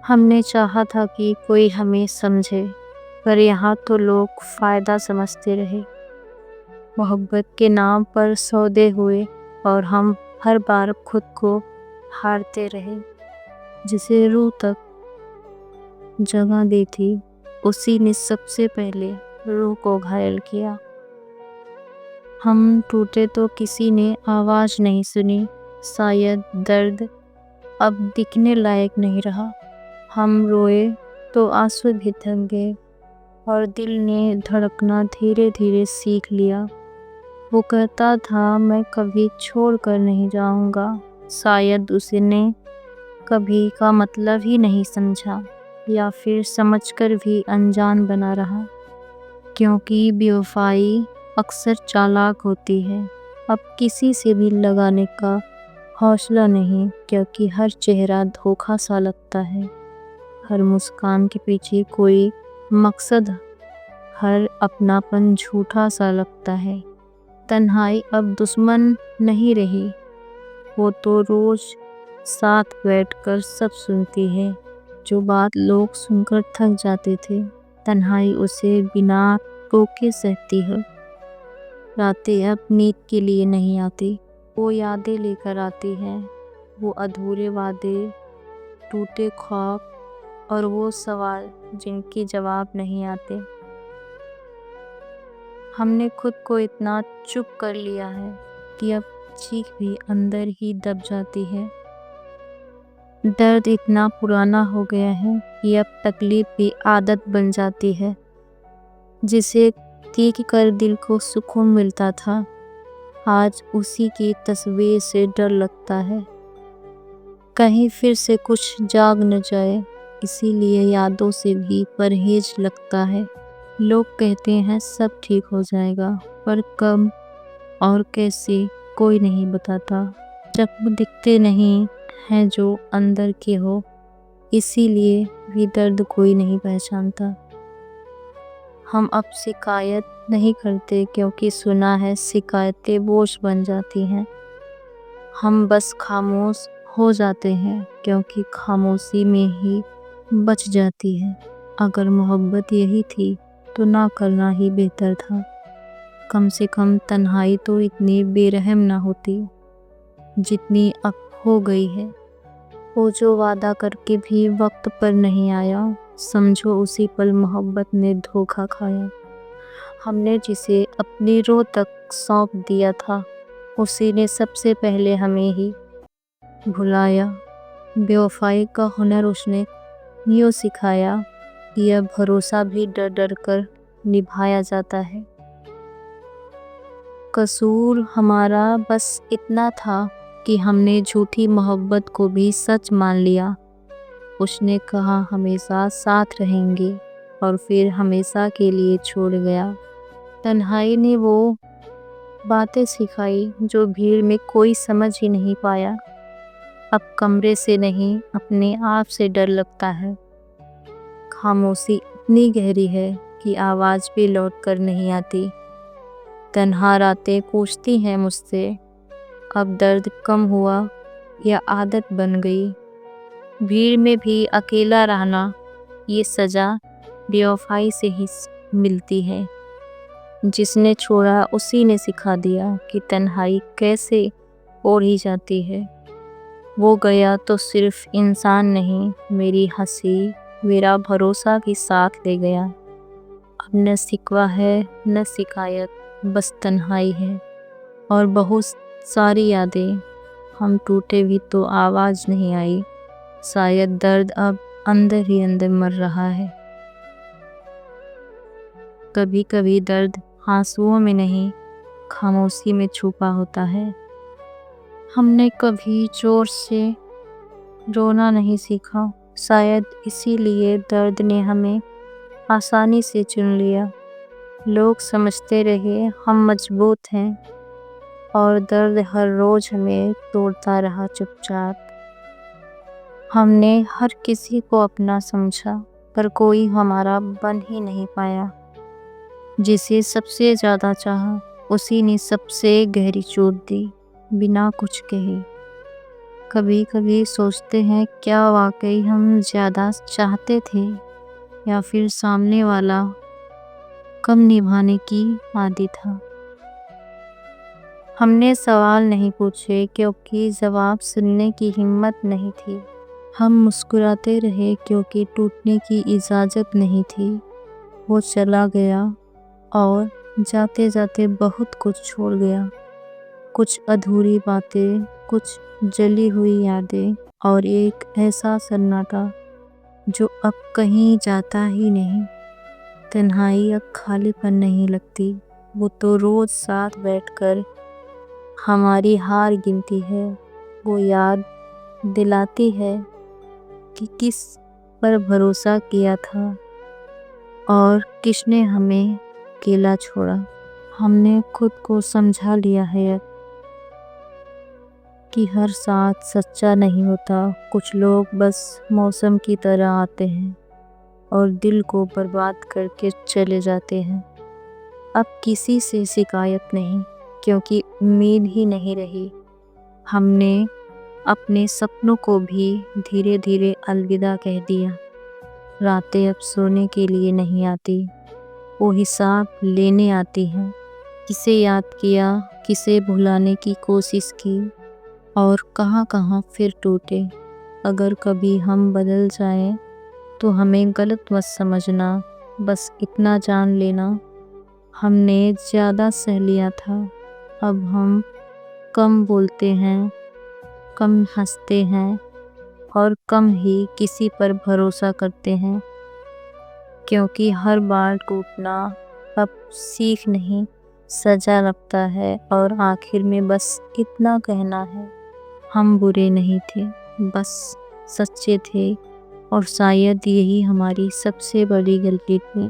ہم نے چاہا تھا کہ کوئی ہمیں سمجھے، پر یہاں تو لوگ فائدہ سمجھتے رہے۔ محبت کے نام پر سودے ہوئے اور ہم ہر بار خود کو ہارتے رہے۔ جسے روح تک جگہ دی تھی، اسی نے سب سے پہلے روح کو گھائل کیا۔ ہم ٹوٹے تو کسی نے آواز نہیں سنی، شاید درد اب دکھنے لائق نہیں رہا۔ ہم روئے تو آنسو بھی تھم گئے اور دل نے دھڑکنا دھیرے دھیرے سیکھ لیا۔ وہ کہتا تھا میں کبھی چھوڑ کر نہیں جاؤں گا، شاید اس نے کبھی کا مطلب ہی نہیں سمجھا، یا پھر سمجھ کر بھی انجان بنا رہا۔ کیونکہ بے وفائی اکثر چالاک ہوتی ہے۔ اب کسی سے بھی لگانے کا حوصلہ نہیں، کیونکہ ہر چہرہ دھوکا سا لگتا ہے، ہر مسکان کے پیچھے کوئی مقصد، ہر اپناپن جھوٹا سا لگتا ہے۔ تنہائی اب دشمن نہیں رہی، وہ تو روز ساتھ بیٹھ کر سب سنتی ہے، جو بات لوگ سن کر تھک جاتے تھے۔ تنہائی اسے بنا ٹوکے سہتی ہے۔ راتیں اب نیند کے لیے نہیں آتی، وہ یادیں لے کر آتی ہے، وہ ادھورے وعدے، ٹوٹے خواب اور وہ سوال جن کے جواب نہیں آتے۔ ہم نے خود کو اتنا چپ کر لیا ہے کہ اب چیخ بھی اندر ہی دب جاتی ہے۔ درد اتنا پرانا ہو گیا ہے کہ اب تکلیف بھی عادت بن جاتی ہے۔ جسے دیکھ کر دل کو سکون ملتا تھا، آج اسی کی تصویر سے ڈر لگتا ہے۔ کہیں پھر سے کچھ جاگ نہ جائے، اسی لیے یادوں سے بھی پرہیز لگتا ہے۔ لوگ کہتے ہیں سب ٹھیک ہو جائے گا، پر کب اور کیسے کوئی نہیں بتاتا۔ زخم دکھتے نہیں ہیں جو اندر کے ہو، اسی لیے بھی درد کوئی نہیں پہچانتا۔ ہم اب شکایت نہیں کرتے کیونکہ سنا ہے شکایتیں بوجھ بن جاتی ہیں۔ ہم بس خاموش ہو جاتے ہیں کیونکہ خاموشی میں ہی بچ جاتی ہے۔ اگر محبت یہی تھی تو نہ کرنا ہی بہتر تھا۔ کم سے کم تنہائی تو اتنی بے رحم نہ ہوتی جتنی اب ہو گئی ہے۔ وہ جو وعدہ کر کے بھی وقت پر نہیں آیا، سمجھو اسی پل محبت نے دھوکا کھایا۔ ہم نے جسے اپنی روح تک سونپ دیا تھا، اسی نے سب سے پہلے ہمیں ہی بھلایا۔ بے وفائی کا ہنر اس نے یوں سکھایا کہ اب بھروسہ بھی ڈر ڈر کر نبھایا جاتا ہے۔ قصور ہمارا بس اتنا تھا کہ ہم نے جھوٹی محبت کو بھی سچ مان لیا۔ اس نے کہا ہمیشہ ساتھ رہیں گے اور پھر ہمیشہ کے لیے چھوڑ گیا۔ تنہائی نے وہ باتیں سکھائی جو بھیڑ میں کوئی سمجھ ہی نہیں پایا۔ اب کمرے سے نہیں اپنے آپ سے ڈر لگتا ہے۔ خاموشی اتنی گہری ہے کہ آواز بھی لوٹ کر نہیں آتی۔ تنہا راتیں پوچھتی ہیں مجھ سے، اب درد کم ہوا یا عادت بن گئی؟ بھیڑ میں بھی اکیلا رہنا، یہ سزا بے وفائی سے ہی ملتی ہے۔ جس نے چھوڑا اسی نے سکھا دیا کہ تنہائی کیسے اوڑھی جاتی ہے۔ وہ گیا تو صرف انسان نہیں، میری ہنسی، میرا بھروسہ بھی ساتھ لے گیا۔ اب نہ شکوہ ہے نہ شکایت، بس تنہائی ہے اور بہت ساری یادیں۔ ہم ٹوٹے بھی تو آواز نہیں آئی، شاید درد اب اندر ہی اندر مر رہا ہے۔ کبھی کبھی درد آنسوؤں میں نہیں، خاموشی میں چھپا ہوتا ہے۔ ہم نے کبھی زور سے رونا نہیں سیکھا، شاید اسی لیے درد نے ہمیں آسانی سے چن لیا۔ لوگ سمجھتے رہے ہم مضبوط ہیں، اور درد ہر روز ہمیں توڑتا رہا چپ چاپ۔ ہم نے ہر کسی کو اپنا سمجھا، پر کوئی ہمارا بن ہی نہیں پایا۔ جسے سب سے زیادہ چاہا، اسی نے سب سے گہری چوٹ دی، بنا کچھ کہے۔ کبھی کبھی سوچتے ہیں کیا واقعی ہم زیادہ چاہتے تھے یا پھر سامنے والا کم نبھانے کی عادی تھا۔ ہم نے سوال نہیں پوچھے کیونکہ جواب سننے کی ہمت نہیں تھی۔ ہم مسکراتے رہے کیونکہ ٹوٹنے کی اجازت نہیں تھی۔ وہ چلا گیا اور جاتے جاتے بہت کچھ چھوڑ گیا، کچھ ادھوری باتیں، کچھ جلی ہوئی یادیں اور ایک ایسا سناٹا جو اب کہیں جاتا ہی نہیں۔ تنہائی اب خالی پن نہیں لگتی، وہ تو روز ساتھ بیٹھ کر ہماری ہار گنتی ہے۔ وہ یاد دلاتی ہے کہ کس پر بھروسہ کیا تھا اور کس نے ہمیں اکیلا چھوڑا۔ ہم نے خود کو سمجھا لیا ہے کہ ہر ساتھ سچا نہیں ہوتا۔ کچھ لوگ بس موسم کی طرح آتے ہیں اور دل کو برباد کر کے چلے جاتے ہیں۔ اب کسی سے شکایت نہیں کیونکہ امید ہی نہیں رہی۔ ہم نے اپنے سپنوں کو بھی دھیرے دھیرے الوداع کہہ دیا۔ راتیں اب سونے کے لیے نہیں آتی، وہ حساب لینے آتی ہیں۔ کسے یاد کیا، کسے بھلانے کی کوشش کی اور کہاں کہاں پھر ٹوٹے۔ اگر کبھی ہم بدل جائیں تو ہمیں غلط مت سمجھنا، بس اتنا جان لینا ہم نے زیادہ سہ لیا تھا۔ اب ہم کم بولتے ہیں، کم ہنستے ہیں اور کم ہی کسی پر بھروسہ کرتے ہیں، کیونکہ ہر بار ٹوٹنا اب سیکھ نہیں سزا لگتا ہے۔ اور آخر میں بس اتنا کہنا ہے، ہم برے نہیں تھے، بس سچے تھے، اور شاید یہی ہماری سب سے بڑی غلطی تھی۔